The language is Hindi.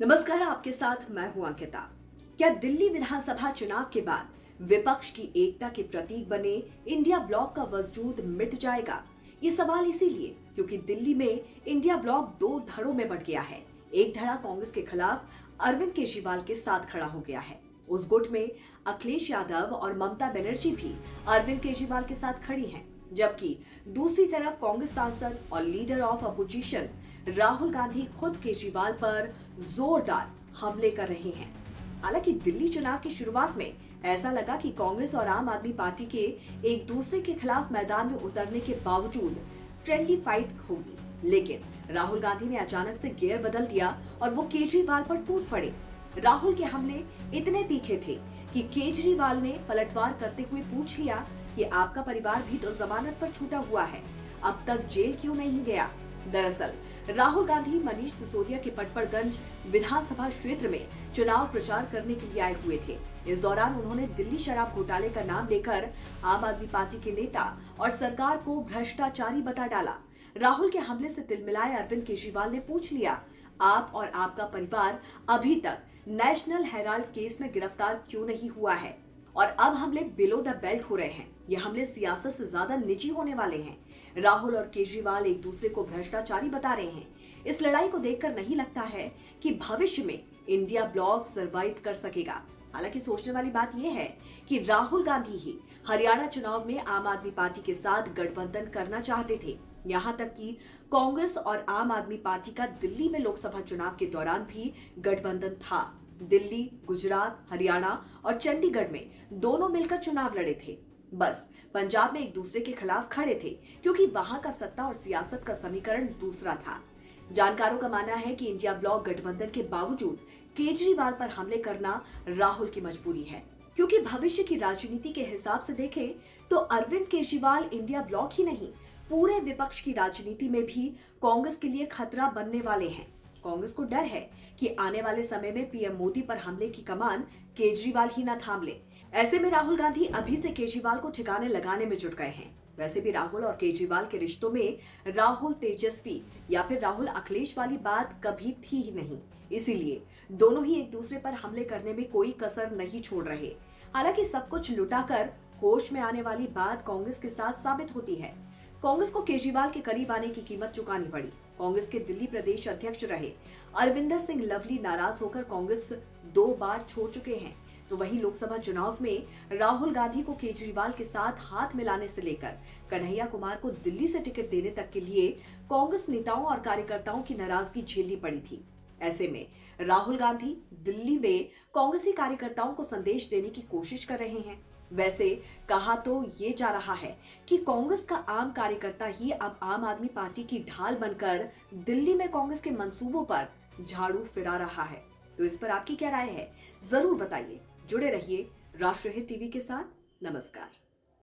नमस्कार, आपके साथ मैं हूं अंकिता। क्या दिल्ली विधानसभा चुनाव के बाद विपक्ष की एकता के प्रतीक बने इंडिया ब्लॉक का वजूद मिट जाएगा? ये सवाल इसीलिए क्योंकि दिल्ली में इंडिया ब्लॉक दो धड़ों में बंट गया है। एक धड़ा कांग्रेस के खिलाफ अरविंद केजरीवाल के साथ खड़ा हो गया है। उस गुट में अखिलेश यादव और ममता बनर्जी भी अरविंद केजरीवाल के साथ खड़ी हैं, जबकि दूसरी तरफ कांग्रेस सांसद और leader of opposition Rahul Gandhi खुद केजरीवाल पर जोरदार हमले कर रहे हैं। हालांकि दिल्ली चुनाव की शुरुआत में ऐसा लगा कि कांग्रेस और आम आदमी पार्टी के एक दूसरे के खिलाफ मैदान में उतरने के बावजूद फ्रेंडली फाइट होगी, लेकिन राहुल गांधी ने अचानक से गियर बदल दिया और वो केजरीवाल पर टूट पड़े। राहुल के हमले इतने तीखे थे कि केजरीवाल ने पलटवार करते हुए पूछ लिया कि आपका परिवार भी तो जमानत पर छूटा हुआ है, अब तक जेल क्यों नहीं गया? दरअसल राहुल गांधी मनीष सिसोदिया के पटपड़गंज विधानसभा क्षेत्र में चुनाव प्रचार करने के लिए आए हुए थे। इस दौरान उन्होंने दिल्ली शराब घोटाले का नाम लेकर आम आदमी पार्टी के नेता और सरकार को भ्रष्टाचारी बता डाला। राहुल के हमले से तिलमिलाए अरविंद केजरीवाल ने पूछ लिया, आप और आपका परिवार अभी तक नेशनल हेराल्ड केस में गिरफ्तार क्यों नहीं हुआ है? और अब हमले बिलो द बेल्ट हो रहे हैं। ये हमले सियासत से ज्यादा निजी होने वाले हैं। राहुल और केजरीवाल एक दूसरे को भ्रष्टाचारी बता रहे हैं। इस लड़ाई को देखकर नहीं लगता है कि भविष्य में इंडिया ब्लॉक सरवाइव कर सकेगा। हालांकि सोचने वाली बात यह है कि राहुल गांधी ही हरियाणा चुनाव में आम आदमी पार्टी के साथ गठबंधन करना चाहते थे। यहाँ तक कि कांग्रेस और आम आदमी पार्टी का दिल्ली में लोकसभा चुनाव के दौरान भी गठबंधन था। दिल्ली, गुजरात, हरियाणा और चंडीगढ़ में दोनों मिलकर चुनाव लड़े थे। बस पंजाब में एक दूसरे के खिलाफ खड़े थे क्योंकि वहां का सत्ता और सियासत का समीकरण दूसरा था। जानकारों का मानना है कि इंडिया ब्लॉक गठबंधन के बावजूद केजरीवाल पर हमले करना राहुल की मजबूरी है, क्योंकि भविष्य की राजनीति के हिसाब से देखें तो अरविंद केजरीवाल इंडिया ब्लॉक ही नहीं, पूरे विपक्ष की राजनीति में भी कांग्रेस के लिए खतरा बनने वाले हैं। कांग्रेस को डर है कि आने वाले समय में पीएम मोदी पर हमले की कमान केजरीवाल ही न थाम ले। ऐसे में राहुल गांधी अभी से केजरीवाल को ठिकाने लगाने में जुट गए हैं। वैसे भी राहुल और केजरीवाल के रिश्तों में राहुल तेजस्वी या फिर राहुल अखिलेश वाली बात कभी थी ही नहीं, इसीलिए दोनों ही एक दूसरे पर हमले करने में कोई कसर नहीं छोड़ रहे। हालांकि सब कुछ लुटाकर होश में आने वाली बात कांग्रेस के साथ साबित होती है। कांग्रेस को केजरीवाल के करीब आने की कीमत चुकानी पड़ी। कांग्रेस के दिल्ली प्रदेश अध्यक्ष रहे अरविंदर सिंह लवली नाराज होकर कांग्रेस 2 बार छोड़ चुके हैं। तो वहीं लोकसभा चुनाव में राहुल गांधी को केजरीवाल के साथ हाथ मिलाने से लेकर कन्हैया कुमार को दिल्ली से टिकट देने तक के लिए कांग्रेस नेताओं और कार्यकर्ताओं की नाराजगी झेलनी पड़ी थी। ऐसे में राहुल गांधी दिल्ली में कांग्रेसी कार्यकर्ताओं को संदेश देने की कोशिश कर रहे हैं। वैसे कहा तो ये जा रहा है कि कांग्रेस का आम कार्यकर्ता ही अब आम आदमी पार्टी की ढाल बनकर दिल्ली में कांग्रेस के मंसूबों पर झाड़ू फिरा रहा है। तो इस पर आपकी क्या राय है, जरूर बताइए। जुड़े रहिए राष्ट्रहित टीवी के साथ। नमस्कार।